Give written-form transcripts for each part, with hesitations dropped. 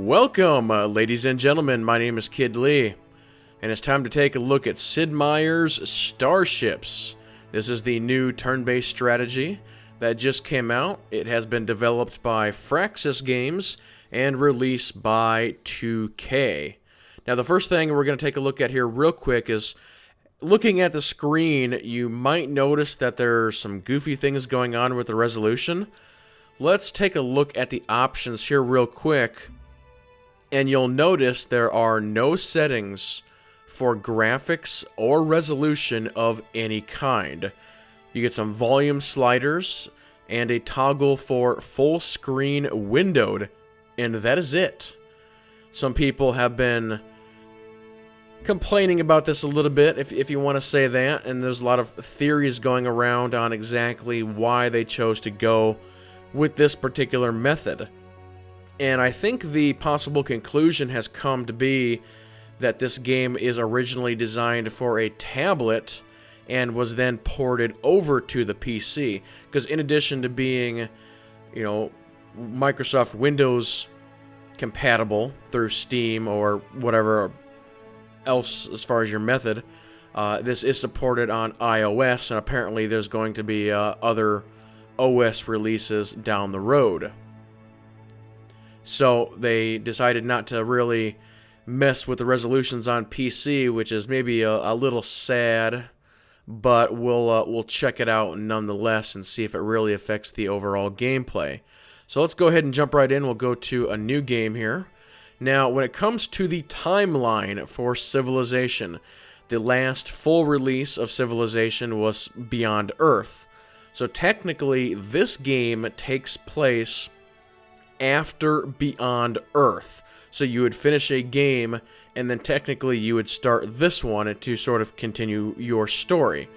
Welcome, ladies and gentlemen. My name is Kid Lee, and it's time to take a look at Sid Meier's Starships. This is the new turn-based strategy that just came out. It has been developed by Firaxis Games and released by 2K. Now, the first thing we're going to take a look at here real quick is, looking at the screen, you might notice that there's some goofy things going on with the resolution. Let's take a look at the options here real quick. And you'll notice there are no settings for graphics or resolution of any kind. You get some volume sliders and a toggle for full screen windowed, and that is it. Some people have been complaining about this a little bit, if you want to say that, and there's a lot of theories going around on exactly why they chose to go with this particular method. And I think the possible conclusion has come to be that this game is originally designed for a tablet and was then ported over to the PC. Because in addition to being, Microsoft Windows compatible through Steam or whatever else as far as your method, this is supported on iOS, and apparently there's going to be other OS releases down the road. So they decided not to really mess with the resolutions on PC, which is maybe a little sad, but we'll check it out nonetheless and see if it really affects the overall gameplay. So let's go ahead and jump right in. We'll go to a new game here. Now, when it comes to the timeline for Civilization, the last full release of Civilization was Beyond Earth. So technically, this game takes place after Beyond Earth. So you would finish a game, and then technically you would start this one to sort of continue your story.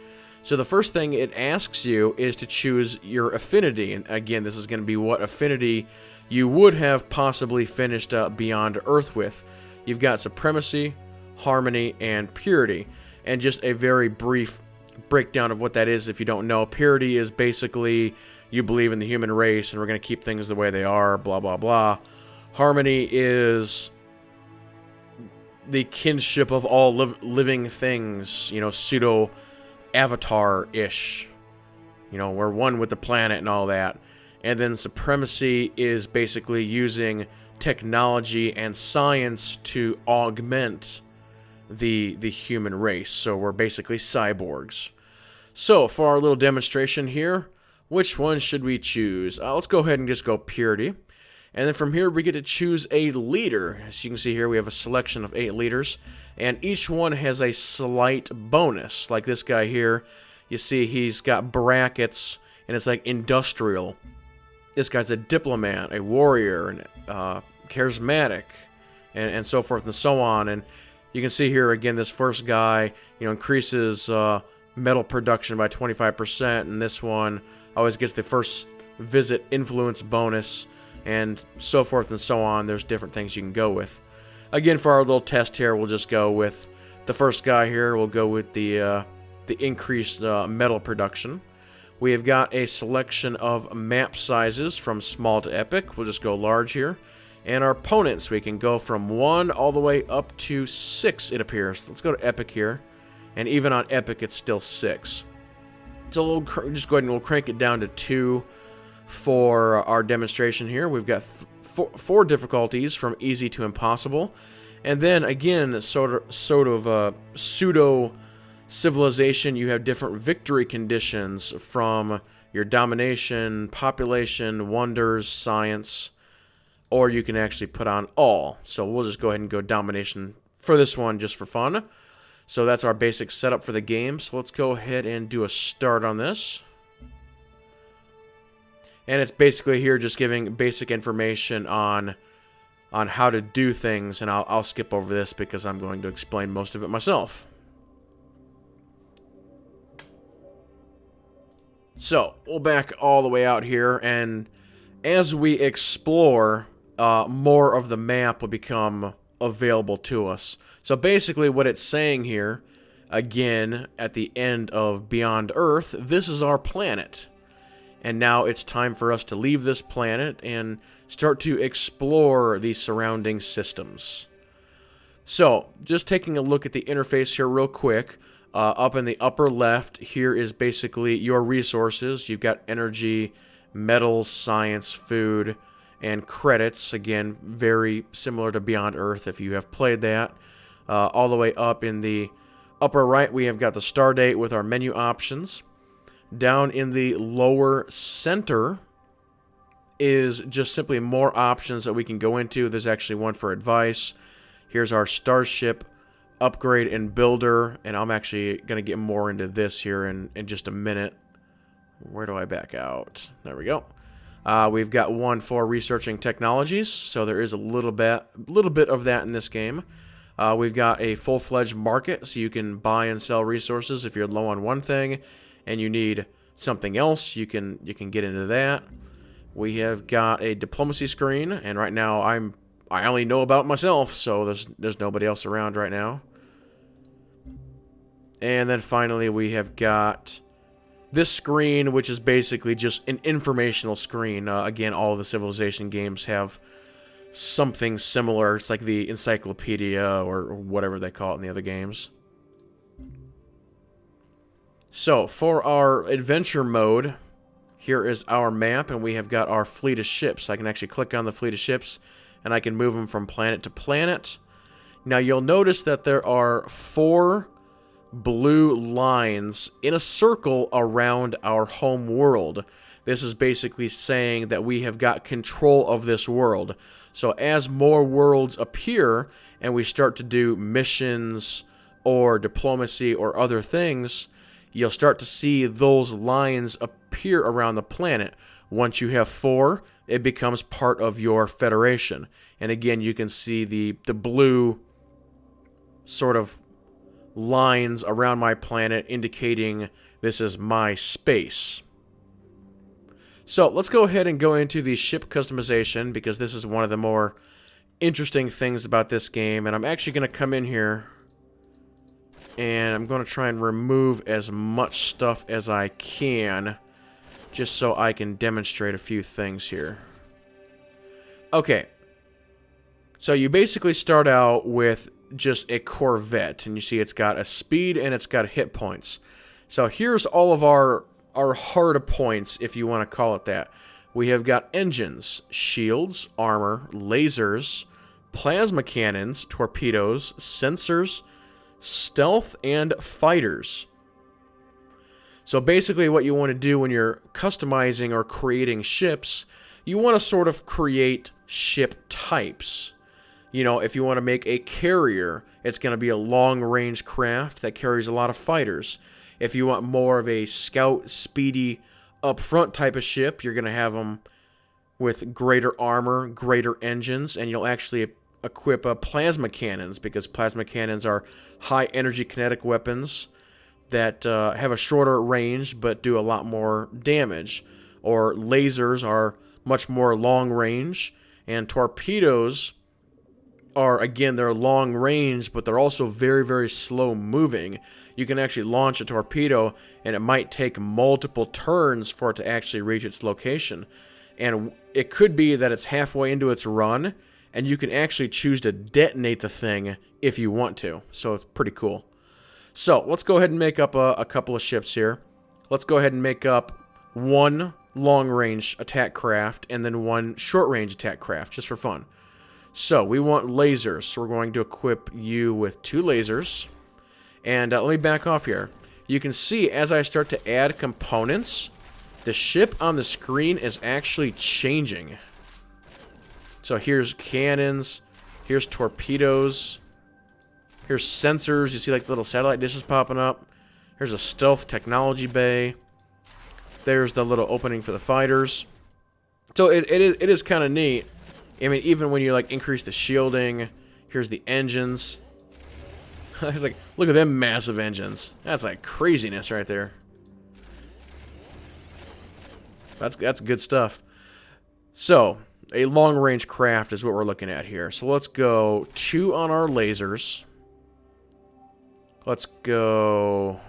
So the first thing it asks you is to choose your affinity. And again, this is going to be what affinity you would have possibly finished Beyond Earth with. You've got Supremacy, Harmony, and Purity. And just a very brief breakdown of what that is if you don't know. Purity is basically you believe in the human race and we're going to keep things the way they are, blah, blah, blah. Harmony is the kinship of all living things, pseudo-avatar-ish. We're one with the planet and all that. And then Supremacy is basically using technology and science to augment the human race. So we're basically cyborgs. So for our little demonstration here, which one should we choose? Let's go ahead and just go Purity. And then from here, we get to choose a leader. As you can see here, we have a selection of 8 leaders. And each one has a slight bonus. Like this guy here, you see he's got brackets, and it's like industrial. This guy's a diplomat, a warrior, and charismatic, and so forth and so on. And you can see here, again, this first guy, increases metal production by 25%, and this one always gets the first visit influence bonus, and so forth and so on. There's different things you can go with. Again, for our little test here, we'll just go with the first guy here. We'll go with the increased metal production. We have got a selection of map sizes from small to epic. We'll just go large here. And our opponents, we can go from 1 all the way up to 6, it appears. Let's go to epic here. And even on epic, it's still 6. So we'll just go ahead and we'll crank it down to 2 for our demonstration here. We've got 4 difficulties from easy to impossible. And then again, sort of pseudo civilization, you have different victory conditions from your domination, population, wonders, science, or you can actually put on all. So we'll just go ahead and go domination for this one just for fun. So that's our basic setup for the game. So let's go ahead and do a start on this. And it's basically here just giving basic information on how to do things. And I'll skip over this because I'm going to explain most of it myself. So we'll back all the way out here. And as we explore, more of the map will become available to us. So basically what it's saying here, again, at the end of Beyond Earth, this is our planet. And now it's time for us to leave this planet and start to explore the surrounding systems. So, just taking a look at the interface here real quick. Up in the upper left, here is basically your resources. You've got energy, metals, science, food, and credits. Again, very similar to Beyond Earth if you have played that. All the way up in the upper right, we have got the star date with our menu options. Down in the lower center is just simply more options that we can go into. There's actually one for advice. Here's our Starship upgrade and builder, and I'm actually going to get more into this here in just a minute. Where do I back out? There we go. We've got one for researching technologies, so there is a little bit of that in this game. We've got a full-fledged market, so you can buy and sell resources. If you're low on one thing and you need something else, you can get into that. We have got a diplomacy screen, and right now I only know about myself, so there's nobody else around right now. And then finally we have got this screen, which is basically just an informational screen. Again, all of the Civilization games have something similar. It's like the encyclopedia or whatever they call it in the other games. So, for our adventure mode, here is our map, and we have got our fleet of ships. I can actually click on the fleet of ships, and I can move them from planet to planet. Now, you'll notice that there are 4 blue lines in a circle around our home world. This is basically saying that we have got control of this world. So as more worlds appear and we start to do missions or diplomacy or other things, you'll start to see those lines appear around the planet. Once you have 4, it becomes part of your federation. And again, you can see the blue sort of lines around my planet indicating this is my space. So let's go ahead and go into the ship customization, because this is one of the more interesting things about this game. And I'm actually going to come in here and I'm going to try and remove as much stuff as I can, just so I can demonstrate a few things here. Okay, so you basically start out with just a Corvette, and you see it's got a speed and it's got hit points. So here's all of our hard points, if you want to call it that. We have got engines, shields, armor, lasers, plasma cannons, torpedoes, sensors, stealth, and fighters. So basically what you want to do when you're customizing or creating ships, you want to sort of create ship types. You know, if you want to make a carrier, it's going to be a long-range craft that carries a lot of fighters. If you want more of a scout, speedy, up-front type of ship, you're going to have them with greater armor, greater engines, and you'll actually equip plasma cannons, because plasma cannons are high-energy kinetic weapons that have a shorter range but do a lot more damage. Or lasers are much more long-range, and torpedoes are, again, they're long range, but they're also very, very slow moving. You can actually launch a torpedo, and it might take multiple turns for it to actually reach its location. And it could be that it's halfway into its run, and you can actually choose to detonate the thing if you want to. So it's pretty cool. So let's go ahead and make up a couple of ships here. Let's go ahead and make up one long-range attack craft and then one short-range attack craft, just for fun. So, we want lasers, so we're going to equip you with 2 lasers. And let me back off here. You can see as I start to add components, the ship on the screen is actually changing. So here's cannons, here's torpedoes, here's sensors, you see like little satellite dishes popping up. Here's a stealth technology bay. There's the little opening for the fighters. So it is kind of neat. I mean, even when you like increase the shielding, here's the engines. It's like, look at them massive engines. That's like craziness right there. That's good stuff. So, a long-range craft is what we're looking at here. So let's go 2 on our lasers. Let's go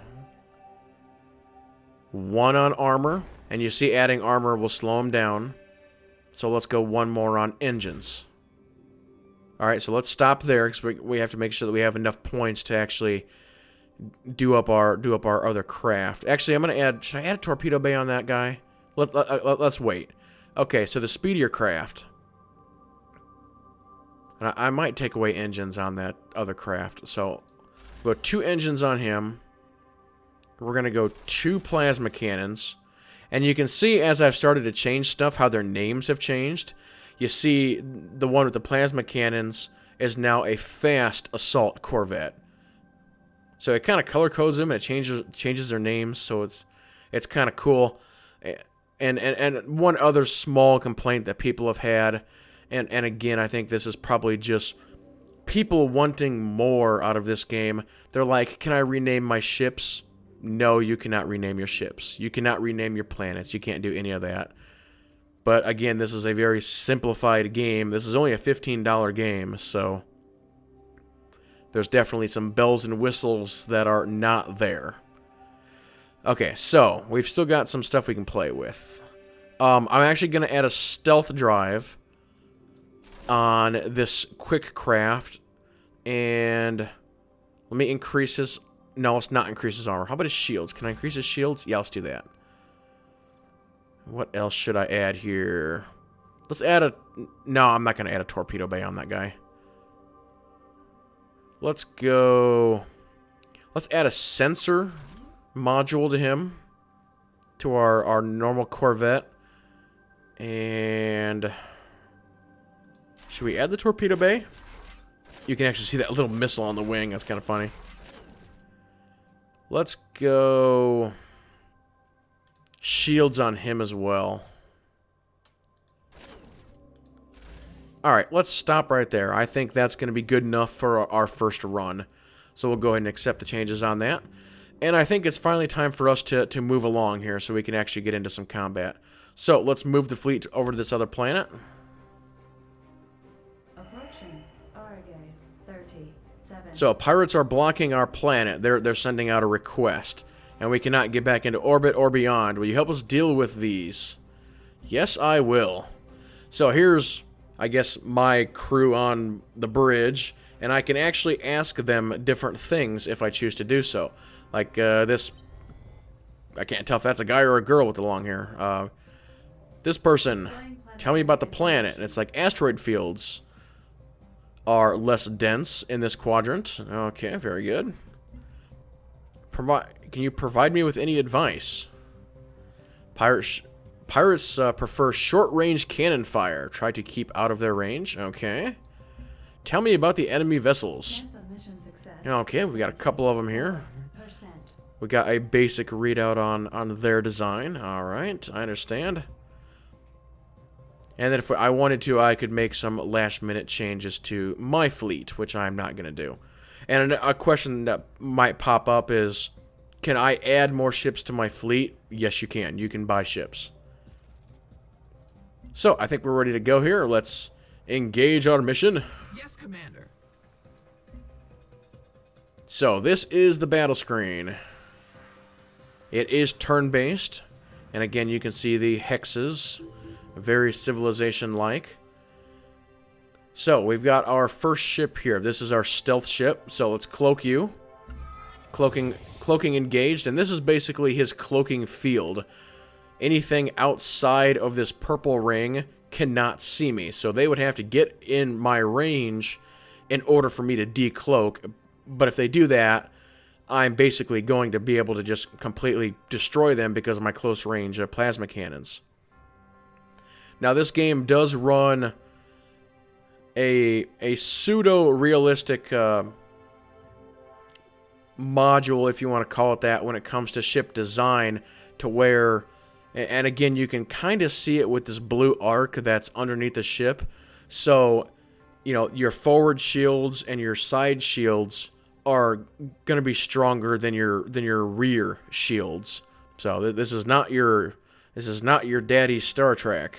1 on armor. And you see adding armor will slow them down. So let's go one more on engines. Alright, so let's stop there because we have to make sure that we have enough points to actually do up our other craft. Actually, I'm going to add... Should I add a torpedo bay on that guy? Let's wait. Okay, so the speedier craft. And I might take away engines on that other craft. So, we'll go 2 engines on him. We're going to go 2 plasma cannons. And you can see as I've started to change stuff how their names have changed. You see the one with the plasma cannons is now a fast assault corvette. So it kind of color codes them and it changes their names, so it's kind of cool. And one other small complaint that people have had, and again I think this is probably just people wanting more out of this game. They're like, can I rename my ships? No, you cannot rename your ships. You cannot rename your planets. You can't do any of that. But again, this is a very simplified game. This is only a $15 game, so there's definitely some bells and whistles that are not there. Okay, so we've still got some stuff we can play with. I'm actually going to add a stealth drive on this quick craft, and let me increase his... No, let's not increase his armor. How about his shields? Can I increase his shields? Yeah, let's do that. What else should I add here? Let's add a... No, I'm not going to add a torpedo bay on that guy. Let's go... Let's add a sensor module to him. To our normal Corvette. And... Should we add the torpedo bay? You can actually see that little missile on the wing. That's kind of funny. Let's go... Shields on him as well. Alright, let's stop right there. I think that's going to be good enough for our first run. So we'll go ahead and accept the changes on that. And I think it's finally time for us to move along here so we can actually get into some combat. So let's move the fleet over to this other planet. Approaching Argay 37. So pirates are blocking our planet. They're sending out a request. And we cannot get back into orbit or beyond. Will you help us deal with these? Yes, I will. So here's, I guess, my crew on the bridge. And I can actually ask them different things if I choose to do so. Like this... I can't tell if that's a guy or a girl with the long hair. This person, tell me about the planet. And it's like asteroid fields are less dense in this quadrant. Okay, very good. Can you provide me with any advice? Pirates prefer short-range cannon fire. Try to keep out of their range. Okay. Tell me about the enemy vessels. Okay, we got a couple of them here. We got a basic readout on their design. Alright, I understand. And then if I wanted to, I could make some last-minute changes to my fleet, which I'm not going to do. And a question that might pop up is, can I add more ships to my fleet? Yes, you can. You can buy ships. So, I think we're ready to go here. Let's engage our mission. Yes, Commander. So, this is the battle screen. It is turn-based. And again, you can see the hexes. Very civilization-like. So, we've got our first ship here. This is our stealth ship. So, let's cloak you. Cloaking engaged, and this is basically his cloaking field. Anything outside of this purple ring cannot see me, so they would have to get in my range in order for me to decloak. But if they do that, I'm basically going to be able to just completely destroy them because of my close range plasma cannons. Now this game does run a pseudo-realistic module, if you want to call it that, when it comes to ship design, to where, and again, you can kind of see it with this blue arc that's underneath the ship. So, you know, your forward shields and your side shields are going to be stronger than your rear shields. So this is not your daddy's Star Trek.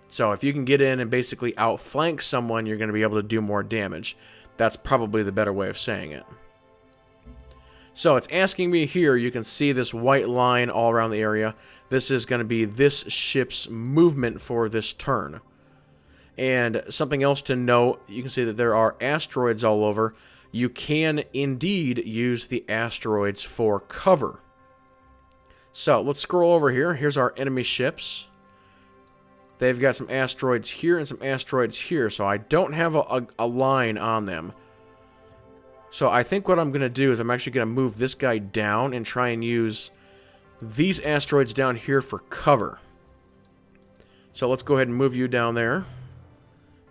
So if you can get in and basically outflank someone, you're going to be able to do more damage. That's probably the better way of saying it. So it's asking me here, you can see this white line all around the area. This is going to be this ship's movement for this turn. And something else to note, you can see that there are asteroids all over. You can indeed use the asteroids for cover. So let's scroll over here. Here's our enemy ships. They've got some asteroids here and some asteroids here, so I don't have a line on them. So I think what I'm going to do is I'm actually going to move this guy down and try and use these asteroids down here for cover. So let's go ahead and move you down there.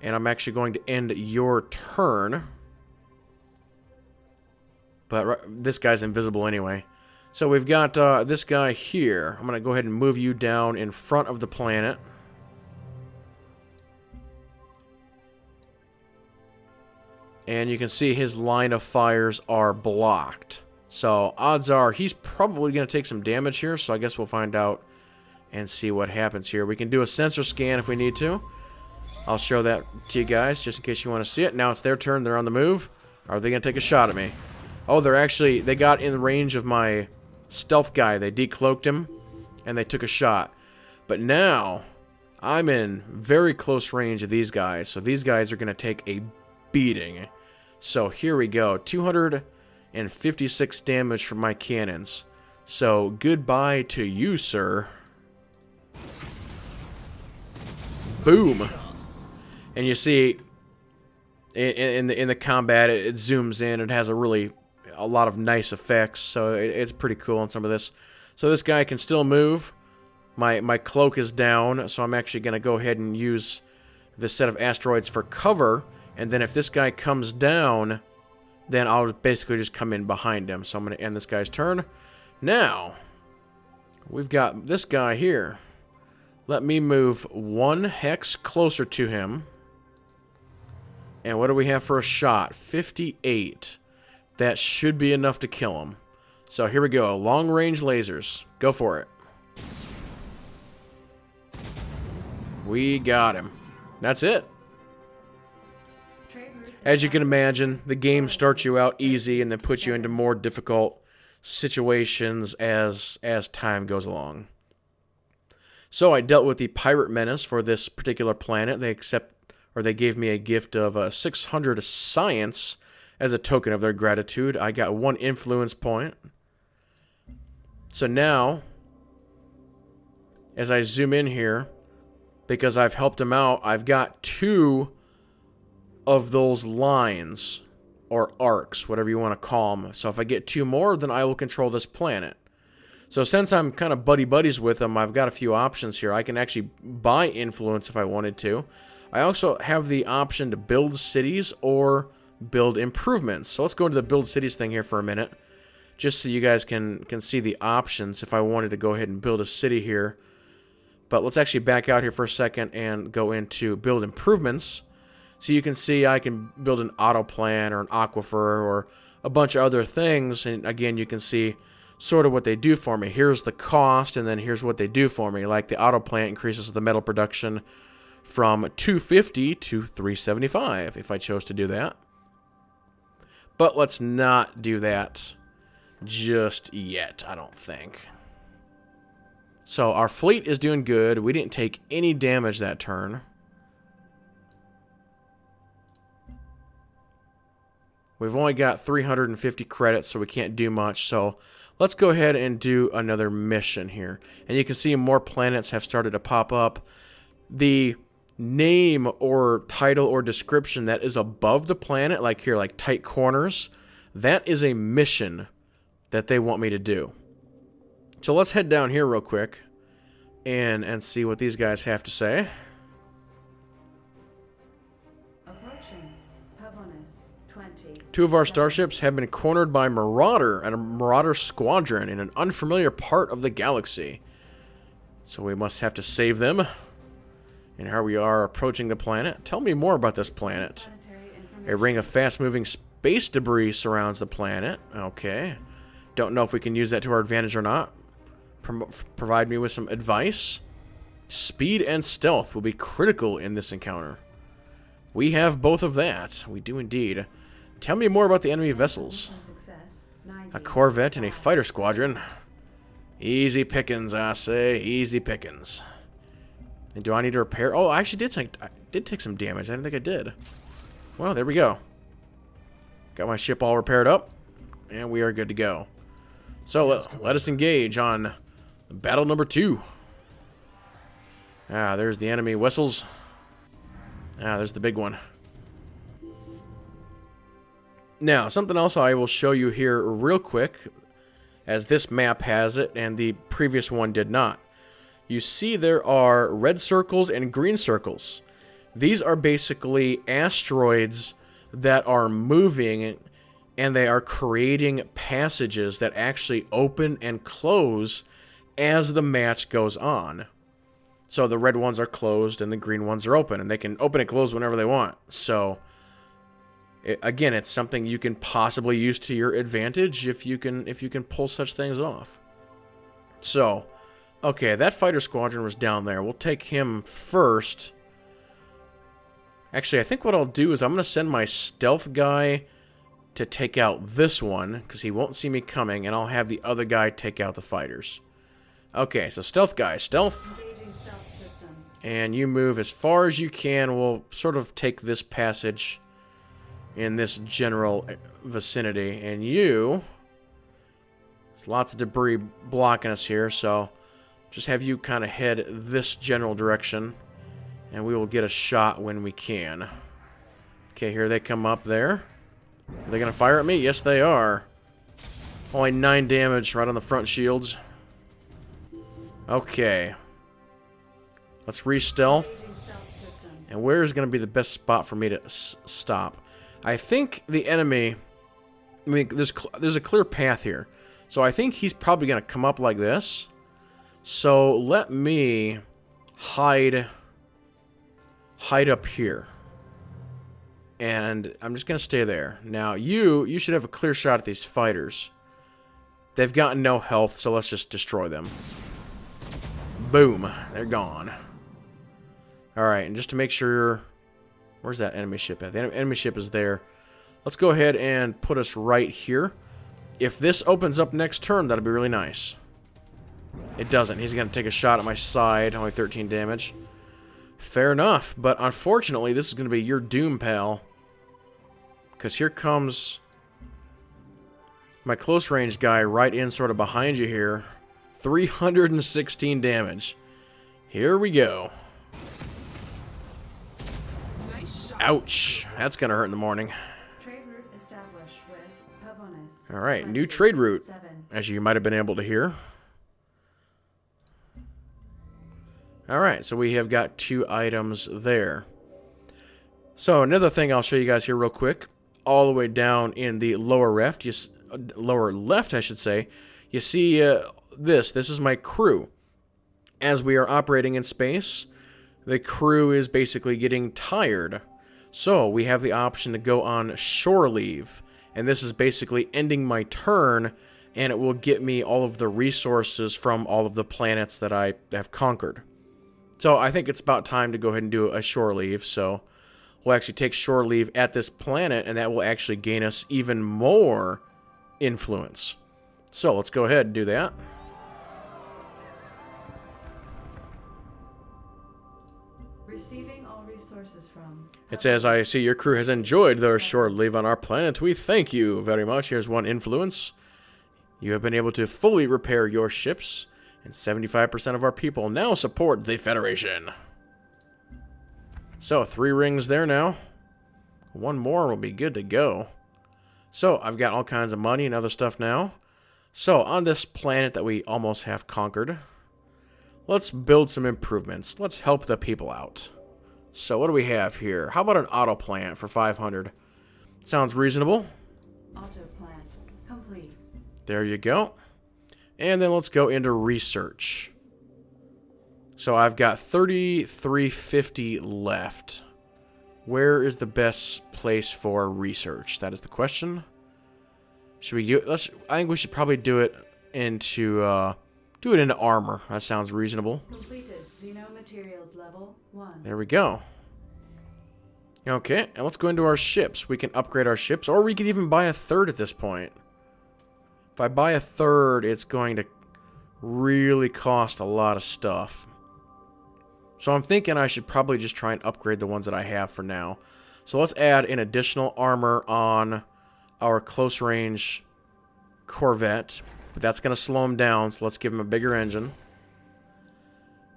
And I'm actually going to end your turn. But this guy's invisible anyway. So we've got this guy here. I'm going to go ahead and move you down in front of the planet. And you can see his line of fires are blocked. So odds are he's probably going to take some damage here. So I guess we'll find out and see what happens here. We can do a sensor scan if we need to. I'll show that to you guys just in case you want to see it. Now it's their turn. They're on the move. Are they going to take a shot at me? Oh, they got in range of my stealth guy. They decloaked him and they took a shot. But now I'm in very close range of these guys. So these guys are going to take a beating. So here we go. 256 damage from my cannons. So goodbye to you, sir. Boom. And you see, in the combat, it zooms in. It has a lot of nice effects. So it's pretty cool on some of this. So this guy can still move. My cloak is down. So I'm actually going to go ahead and use this set of asteroids for cover. And then if this guy comes down, then I'll basically just come in behind him. So I'm going to end this guy's turn. Now, we've got this guy here. Let me move one hex closer to him. And what do we have for a shot? 58. That should be enough to kill him. So here we go. Long-range lasers. Go for it. We got him. That's it. As you can imagine, the game starts you out easy and then puts you into more difficult situations as time goes along. So I dealt with the pirate menace for this particular planet. They gave me a gift of 600 science as a token of their gratitude. I got 1 influence point. So now, as I zoom in here, because I've helped them out, I've got 2 of those lines, or arcs, whatever you want to call them. So if I get 2 more, then I will control this planet. So since I'm kind of buddy-buddies with them, I've got a few options here. I can actually buy influence if I wanted to. I also have the option to build cities or build improvements. So let's go into the build cities thing here for a minute, just so you guys can see the options if I wanted to go ahead and build a city here. But let's actually back out here for a second and go into build improvements. So you can see I can build an auto plant or an aquifer or a bunch of other things. And again, you can see sort of what they do for me. Here's the cost, and then here's what they do for me. Like the auto plant increases the metal production from 250 to 375 if I chose to do that. But let's not do that just yet, I don't think. So our fleet is doing good. We didn't take any damage that turn. We've only got 350 credits, so we can't do much. So let's go ahead and do another mission here. And you can see more planets have started to pop up. The name or title or description that is above the planet, like here, like tight corners, that is a mission that they want me to do. So let's head down here real quick and see what these guys have to say. Approaching Pavonis 20. 2 of our starships have been cornered by Marauder and a Marauder squadron in an unfamiliar part of the galaxy. So we must have to save them. And here we are approaching the planet. Tell me more about this planet. A ring of fast-moving space debris surrounds the planet. Okay. Don't know if we can use that to our advantage or not. Provide me with some advice. Speed and stealth will be critical in this encounter. We have both of that. We do indeed. Tell me more about the enemy vessels. A corvette and a fighter squadron. Easy pickings, I say. Easy pickings. And do I need to repair? Oh, I actually did take some damage. I didn't think I did. Well, there we go. Got my ship all repaired up. And we are good to go. So, let us engage on battle number 2. Ah, there's the enemy vessels. Ah, there's the big one. Now, something else I will show you here real quick, as this map has it, and the previous one did not. You see there are red circles and green circles. These are basically asteroids that are moving, and they are creating passages that actually open and close as the match goes on. So the red ones are closed and the green ones are open, and they can open and close whenever they want. So again, it's something you can possibly use to your advantage if you can pull such things off. So, okay, that fighter squadron was down there. We'll take him first. Actually, I think what I'll do is I'm going to send my stealth guy to take out this one, because he won't see me coming, and I'll have the other guy take out the fighters. Okay, so stealth guy, stealth. And you move as far as you can. We'll sort of take this passage in this general vicinity. And you... There's lots of debris blocking us here, so just have you kind of head this general direction. And we will get a shot when we can. Okay, here they come up there. Are they going to fire at me? Yes, they are. Only 9 damage right on the front shields. Okay. Let's re-stealth. And where is going to be the best spot for me to stop? I think the enemy... I mean, there's a clear path here. So I think he's probably going to come up like this. So let me hide up here. And I'm just going to stay there. Now, you should have a clear shot at these fighters. They've got no health, so let's just destroy them. Boom. They're gone. Alright, and just to make sure... Where's that enemy ship at? The enemy ship is there. Let's go ahead and put us right here. If this opens up next turn, that'll be really nice. It doesn't. He's going to take a shot at my side. Only 13 damage. Fair enough. But unfortunately, this is going to be your doom, pal. Because here comes my close range guy right in sort of behind you here. 316 damage. Here we go. Ouch. That's going to hurt in the morning. Trade route established with Pavonis. Alright, new trade route, as you might have been able to hear. Alright, so we have got 2 items there. So another thing I'll show you guys here real quick. All the way down in the lower left, lower left I should say, you see this is my crew. As we are operating in space, the crew is basically getting tired. So we have the option to go on shore leave. And this is basically ending my turn, and it will get me all of the resources from all of the planets that I have conquered. So I think it's about time to go ahead and do a shore leave. So we'll actually take shore leave at this planet, and that will actually gain us even more influence. So let's go ahead and do that. Receiving all resources from... It says, I see your crew has enjoyed their short leave on our planet. We thank you very much. Here's 1 influence. You have been able to fully repair your ships, and 75% of our people now support the Federation. So, 3 rings there now. 1 more will be good to go. So, I've got all kinds of money and other stuff now. So, on this planet that we almost have conquered, let's build some improvements. Let's help the people out. So what do we have here? How about an auto plant for 500? Sounds reasonable. Auto plant complete. There you go. And then let's go into research. So I've got 3350 left. Where is the best place for research? That is the question. Should we do it? I think we should probably do it into armor. That sounds reasonable. Completed. Xeno materials level 1. There we go. Okay, and let's go into our ships. We can upgrade our ships, or we could even buy a 3rd at this point. I buy a third, it's going to really cost a lot of stuff. So I'm thinking I should probably just try and upgrade the ones that I have for now. So let's add an additional armor on our close-range Corvette. But that's going to slow him down, so let's give him a bigger engine.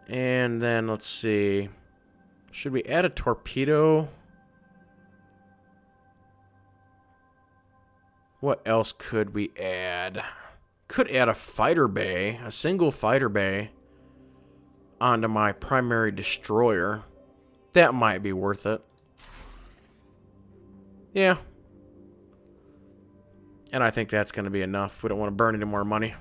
And then, let's see. Should we add a torpedo? What else could we add? Could add a fighter bay, a single fighter bay, onto my primary destroyer. That might be worth it. Yeah. And I think that's going to be enough. We don't want to burn any more money.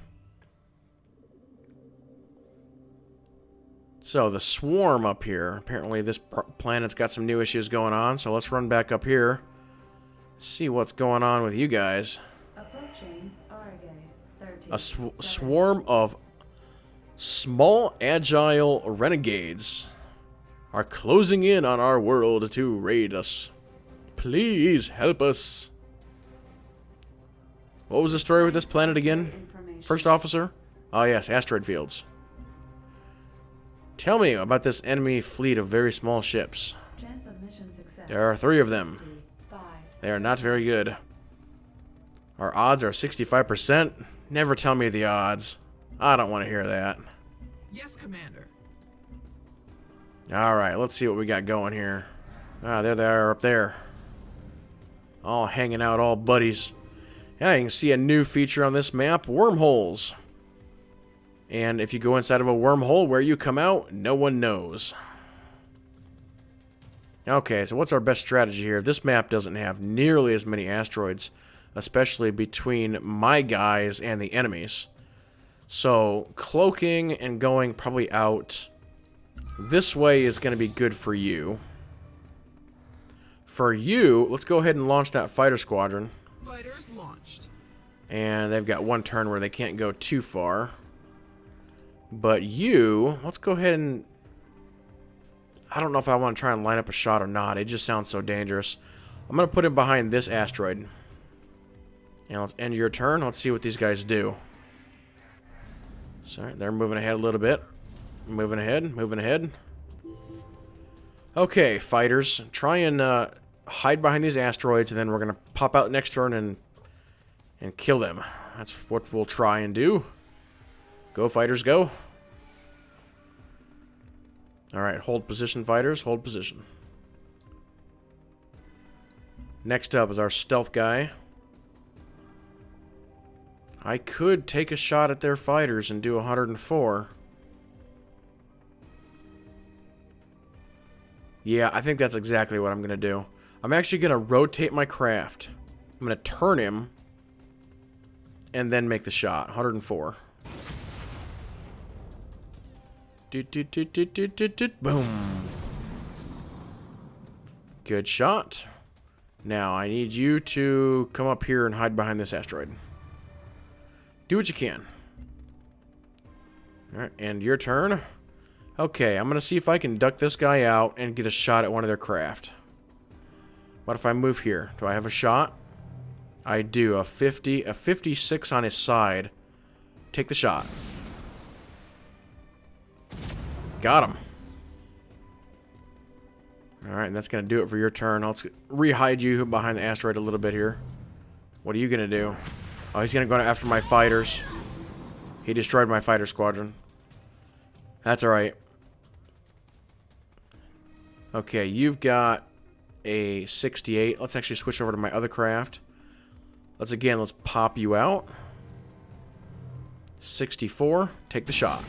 So, the swarm up here. Apparently, this planet's got some new issues going on. So, let's run back up here. See what's going on with you guys. Approaching A swarm of small, agile renegades are closing in on our world to raid us. Please help us. What was the story with this planet again? First officer? Oh yes, asteroid fields. Tell me about this enemy fleet of very small ships. Chance of mission success. There are 3 of them. 65. They are not very good. Our odds are 65%. Never tell me the odds. I don't want to hear that. Yes, Commander. Alright, let's see what we got going here. Ah, there they are up there. All hanging out, all buddies. Yeah, you can see a new feature on this map, wormholes. And if you go inside of a wormhole, where you come out, no one knows. Okay, so what's our best strategy here? This map doesn't have nearly as many asteroids, especially between my guys and the enemies. So, cloaking and going probably out this way is going to be good for you. For you, let's go ahead and launch that fighter squadron. Fighters launched. And they've got one turn where they can't go too far. But you, let's go ahead and... I don't know if I want to try and line up a shot or not. It just sounds so dangerous. I'm going to put him behind this asteroid. And let's end your turn. Let's see what these guys do. Sorry, they're moving ahead a little bit. Moving ahead, moving ahead. Okay, fighters. Try and hide behind these asteroids, and then we're going to pop out next turn and kill them. That's what we'll try and do. Go, fighters, go. Alright, hold position, fighters. Hold position. Next up is our stealth guy. I could take a shot at their fighters and do 104. Yeah, I think that's exactly what I'm going to do. I'm actually going to rotate my craft. I'm going to turn him and then make the shot. 104. Boom. Good shot. Now, I need you to come up here and hide behind this asteroid. Do what you can. Alright, and your turn. Okay, I'm going to see if I can duck this guy out and get a shot at one of their craft. What if I move here? Do I have a shot? I do. A 56 on his side. Take the shot. Got him. Alright, and that's going to do it for your turn. Let's re-hide you behind the asteroid a little bit here. What are you going to do? Oh, he's going to go after my fighters. He destroyed my fighter squadron. That's alright. Okay, you've got a 68. Let's actually switch over to my other craft. Let's pop you out. 64. Take the shot.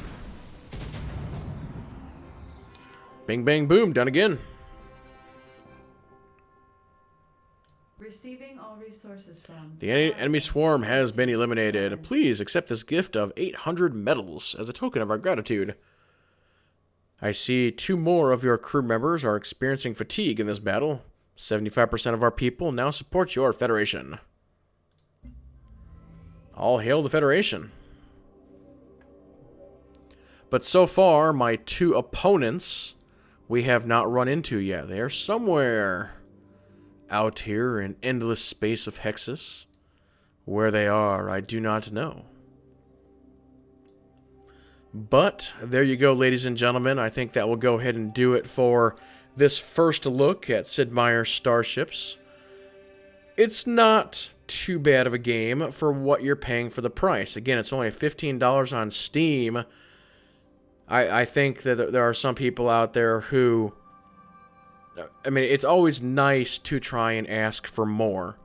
Bing, bang, boom. Done again. Receiving all resources from... The enemy swarm has been eliminated. Please accept this gift of 800 medals as a token of our gratitude. I see 2 more of your crew members are experiencing fatigue in this battle. 75% of our people now support your Federation. All hail the Federation. But so far, my 2 opponents we have not run into yet. They are somewhere out here in endless space of Hexus. Where they are, I do not know. But there you go, ladies and gentlemen. I think that will go ahead and do it for this first look at Sid Meier's Starships. It's not too bad of a game for what you're paying for the price. Again, it's only $15 on Steam. I think that there are some people out there who... I mean, it's always nice to try and ask for more.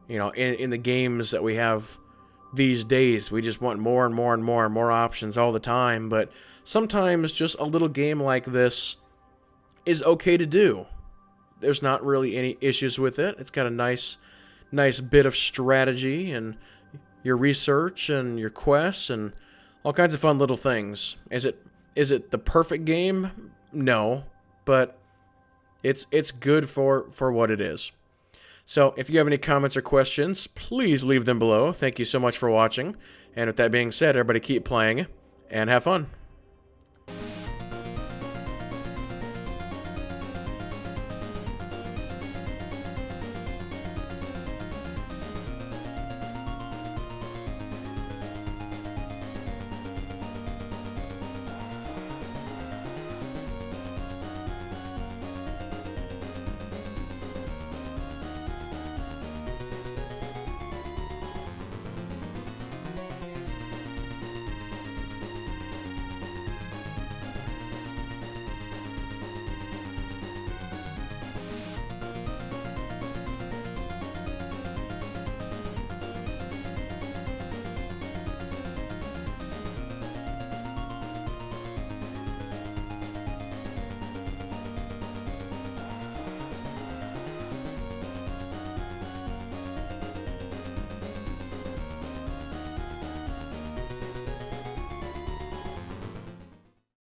You know, in the games that we have these days, we just want more and more and more and more options all the time. But sometimes just a little game like this is okay to do. There's not really any issues with it. It's got a nice bit of strategy and your research and your quests and all kinds of fun little things. Is it the perfect game? No, but it's good for what it is. So if you have any comments or questions, please leave them below. Thank you so much for watching. And with that being said, everybody keep playing and have fun.